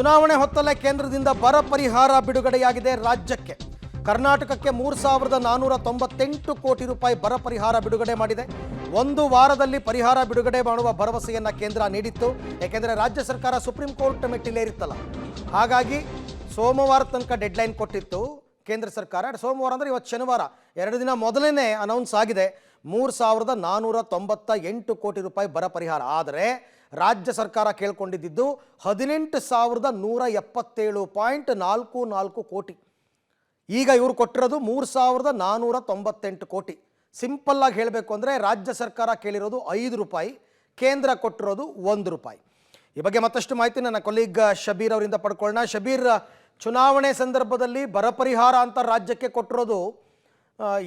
ಚುನಾವಣೆ ಹೊತ್ತಲ್ಲೇ ಕೇಂದ್ರದಿಂದ ಬರ ಪರಿಹಾರ ಬಿಡುಗಡೆಯಾಗಿದೆ ರಾಜ್ಯಕ್ಕೆ. ಕರ್ನಾಟಕಕ್ಕೆ 3,498 ಕೋಟಿ ರೂಪಾಯಿ ಬರ ಪರಿಹಾರ ಬಿಡುಗಡೆ ಮಾಡಿದೆ. ಒಂದು ವಾರದಲ್ಲಿ ಪರಿಹಾರ ಬಿಡುಗಡೆ ಮಾಡುವ ಭರವಸೆಯನ್ನು ಕೇಂದ್ರ ನೀಡಿತ್ತು. ಯಾಕೆಂದರೆ ರಾಜ್ಯ ಸರ್ಕಾರ ಸುಪ್ರೀಂ ಕೋರ್ಟ್ ಮೆಟ್ಟಿಲೇರಿತ್ತಲ್ಲ, ಹಾಗಾಗಿ ಸೋಮವಾರ ತನಕ ಡೆಡ್ಲೈನ್ ಕೊಟ್ಟಿತ್ತು ಕೇಂದ್ರ ಸರ್ಕಾರ. ಸೋಮವಾರ ಅಂದರೆ ಇವತ್ತು ಶನಿವಾರ, 2 ದಿನ ಮೊದಲೇ ಅನೌನ್ಸ್ ಆಗಿದೆ 3,498 ಕೋಟಿ ರೂಪಾಯಿ ಬರ ಪರಿಹಾರ. ಆದರೆ ರಾಜ್ಯ ಸರ್ಕಾರ ಕೇಳ್ಕೊಂಡಿದ್ದು 18,177.44 ಕೋಟಿ. ಈಗ ಇವರು ಕೊಟ್ಟಿರೋದು 3,498 ಕೋಟಿ. ಸಿಂಪಲ್ಲಾಗಿ ಹೇಳಬೇಕು ಅಂದರೆ ರಾಜ್ಯ ಸರ್ಕಾರ ಕೇಳಿರೋದು 5 ರೂಪಾಯಿ, ಕೇಂದ್ರ ಕೊಟ್ಟಿರೋದು 1 ರೂಪಾಯಿ. ಈ ಬಗ್ಗೆ ಮತ್ತಷ್ಟು ಮಾಹಿತಿ ನನ್ನ ಕೊಲೀಗ್ ಶಬೀರ್ ಅವರಿಂದ ಪಡ್ಕೊಳ್ಳೋಣ. ಶಬೀರ್, ಚುನಾವಣೆ ಸಂದರ್ಭದಲ್ಲಿ ಬರ ಪರಿಹಾರ ಅಂತ ರಾಜ್ಯಕ್ಕೆ ಕೊಟ್ಟಿರೋದು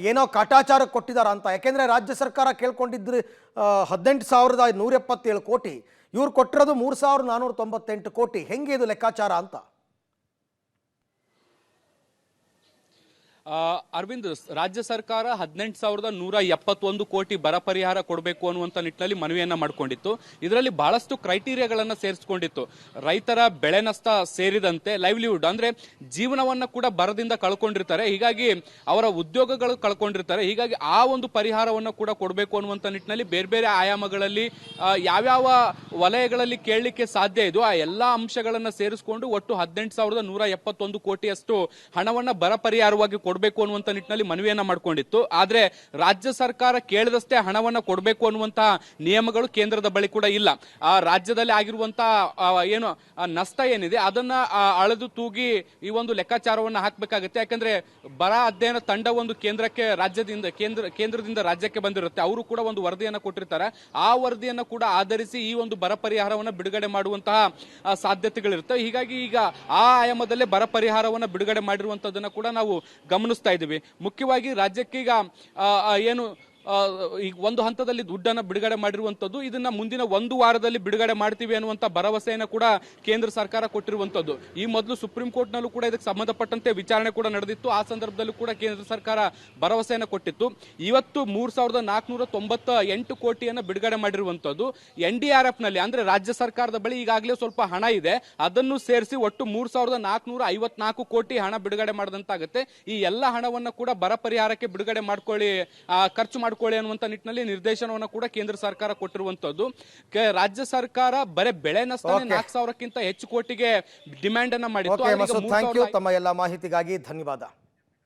ಏನೋ ಕಾಟಾಚಾರಕ್ಕೆ ಕೊಟ್ಟಿದ್ದಾರೆ ಅಂತ. ಯಾಕೆಂದರೆ ರಾಜ್ಯ ಸರ್ಕಾರ ಕೇಳ್ಕೊಂಡಿದ್ರು 18,177 ಕೋಟಿ, ಇವ್ರು ಕೊಟ್ಟಿರೋದು 3,498 ಕೋಟಿ. ಹೆಂಗೆ ಇದು ಲೆಕ್ಕಾಚಾರ ಅಂತ? ಅರವಿಂದ್, ರಾಜ್ಯ ಸರ್ಕಾರ 18,171 ಕೋಟಿ ಬರ ಪರಿಹಾರ ಕೊಡಬೇಕು ಅನ್ನುವಂಥ ನಿಟ್ಟಿನಲ್ಲಿ ಮನವಿಯನ್ನ ಮಾಡಿಕೊಂಡಿತ್ತು. ಇದರಲ್ಲಿ ಬಹಳಷ್ಟು ಕ್ರೈಟೀರಿಯಾಗಳನ್ನು ಸೇರಿಸಿಕೊಂಡಿತ್ತು. ರೈತರ ಬೆಳೆ ನಷ್ಟ ಸೇರಿದಂತೆ ಲೈವ್ಲಿಹುಡ್ ಅಂದ್ರೆ ಜೀವನವನ್ನ ಕೂಡ ಬರದಿಂದ ಕಳ್ಕೊಂಡಿರ್ತಾರೆ, ಹೀಗಾಗಿ ಅವರ ಉದ್ಯೋಗಗಳು ಕಳ್ಕೊಂಡಿರ್ತಾರೆ. ಹೀಗಾಗಿ ಆ ಒಂದು ಪರಿಹಾರವನ್ನು ಕೂಡ ಕೊಡಬೇಕು ಅನ್ನುವಂಥ ನಿಟ್ಟಿನಲ್ಲಿ ಬೇರೆ ಬೇರೆ ಆಯಾಮಗಳಲ್ಲಿ ಯಾವ್ಯಾವ ವಲಯಗಳಲ್ಲಿ ಕೇಳಲಿಕ್ಕೆ ಸಾಧ್ಯ ಇದೋ ಆ ಎಲ್ಲಾ ಅಂಶಗಳನ್ನು ಸೇರಿಸಿಕೊಂಡು ಒಟ್ಟು 18,171 ಕೋಟಿಯಷ್ಟು ಹಣವನ್ನ ಬರ ಪರಿಹಾರವಾಗಿ ಕೊಡಬೇಕು ಅನ್ನುವಂಥ ನಿಟ್ಟಿನಲ್ಲಿ ಮನವಿಯನ್ನ ಮಾಡಿಕೊಂಡಿತ್ತು. ಆದ್ರೆ ರಾಜ್ಯ ಸರ್ಕಾರ ಕೇಳಿದಷ್ಟೇ ಹಣವನ್ನ ಕೊಡಬೇಕು ಅನ್ನುವಂತಹ ನಿಯಮಗಳು ಕೇಂದ್ರದ ಬಳಿ ಕೂಡ ಇಲ್ಲ. ಆ ರಾಜ್ಯದಲ್ಲಿ ಆಗಿರುವಂತಹ ಏನು ನಷ್ಟ ಏನಿದೆ ಅದನ್ನ ಅಳೆದು ತೂಗಿ ಈ ಒಂದು ಲೆಕ್ಕಾಚಾರವನ್ನ ಹಾಕಬೇಕಾಗುತ್ತೆ. ಯಾಕಂದ್ರೆ ಬರ ಅಧ್ಯಯನ ತಂಡ ಒಂದು ಕೇಂದ್ರಕ್ಕೆ ಕೇಂದ್ರದಿಂದ ರಾಜ್ಯಕ್ಕೆ ಬಂದಿರುತ್ತೆ. ಅವರು ಕೂಡ ಒಂದು ವರದಿಯನ್ನ ಕೊಟ್ಟಿರ್ತಾರೆ. ಆ ವರದಿಯನ್ನ ಕೂಡ ಆಧರಿಸಿ ಈ ಒಂದು ಬರ ಪರಿಹಾರವನ್ನ ಬಿಡುಗಡೆ ಮಾಡುವಂತಹ ಸಾಧ್ಯತೆಗಳಿರುತ್ತೆ. ಹೀಗಾಗಿ ಈಗ ಆ ಆಯಾಮದಲ್ಲೇ ಬರ ಪರಿಹಾರವನ್ನ ಬಿಡುಗಡೆ ಮಾಡಿರುವಂತದನ್ನ ಕೂಡ ನಾವು ಗಮನಿಸ್ತಾ ಇದ್ದೀವಿ. ಮುಖ್ಯವಾಗಿ ರಾಜ್ಯಕ್ಕೆ ಈಗ ಏನು ಈಗ ಒಂದು ಹಂತದಲ್ಲಿ ದುಡ್ಡನ್ನು ಬಿಡುಗಡೆ ಮಾಡಿರುವಂಥದ್ದು, ಇದನ್ನ ಮುಂದಿನ 1 ವಾರದಲ್ಲಿ ಬಿಡುಗಡೆ ಮಾಡ್ತೀವಿ ಅನ್ನುವಂಥ ಭರವಸೆಯನ್ನು ಕೂಡ ಕೇಂದ್ರ ಸರ್ಕಾರ ಕೊಟ್ಟಿರುವಂಥದ್ದು. ಈ ಮೊದಲು ಸುಪ್ರೀಂ ಕೋರ್ಟ್ನಲ್ಲೂ ಕೂಡ ಇದಕ್ಕೆ ಸಂಬಂಧಪಟ್ಟಂತೆ ವಿಚಾರಣೆ ಕೂಡ ನಡೆದಿತ್ತು. ಆ ಸಂದರ್ಭದಲ್ಲೂ ಕೂಡ ಕೇಂದ್ರ ಸರ್ಕಾರ ಭರವಸೆಯನ್ನು ಕೊಟ್ಟಿತ್ತು. ಇವತ್ತು 3,498 ಕೋಟಿಯನ್ನು ಬಿಡುಗಡೆ ಮಾಡಿರುವಂಥದ್ದು. NDRF ನಲ್ಲಿ ಅಂದ್ರೆ ರಾಜ್ಯ ಸರ್ಕಾರದ ಬಳಿ ಈಗಾಗಲೇ ಸ್ವಲ್ಪ ಹಣ ಇದೆ, ಅದನ್ನು ಸೇರಿಸಿ ಒಟ್ಟು 3,454 ಕೋಟಿ ಹಣ ಬಿಡುಗಡೆ ಮಾಡಿದಂತಾಗುತ್ತೆ. ಈ ಎಲ್ಲ ಹಣವನ್ನು ಕೂಡ ಬರ ಪರಿಹಾರಕ್ಕೆ ಬಿಡುಗಡೆ ಮಾಡ್ಕೊಳ್ಳಿ, ಖರ್ಚು ಮಾಡ್ಕೊಳ್ಳಿ ಅನ್ನುವಂತ ನಿಟ್ಟಿನಲ್ಲಿ ನಿರ್ದೇಶನವನ್ನು ಕೂಡ ಕೇಂದ್ರ ಸರ್ಕಾರ ಕೊಟ್ಟಿರುವಂತದ್ದು. ರಾಜ್ಯ ಸರ್ಕಾರ ಬರೇ ಬೆಳೆ ನಷ್ಟ 4,000ಕ್ಕಿಂತ ಹೆಚ್ಚು ಕೋಟಿಗೆ ಡಿಮ್ಯಾಂಡ್ ಅನ್ನ ಮಾಡಿತ್ತು. ತಮ್ಮ ಎಲ್ಲ ಮಾಹಿತಿಗಾಗಿ ಧನ್ಯವಾದ.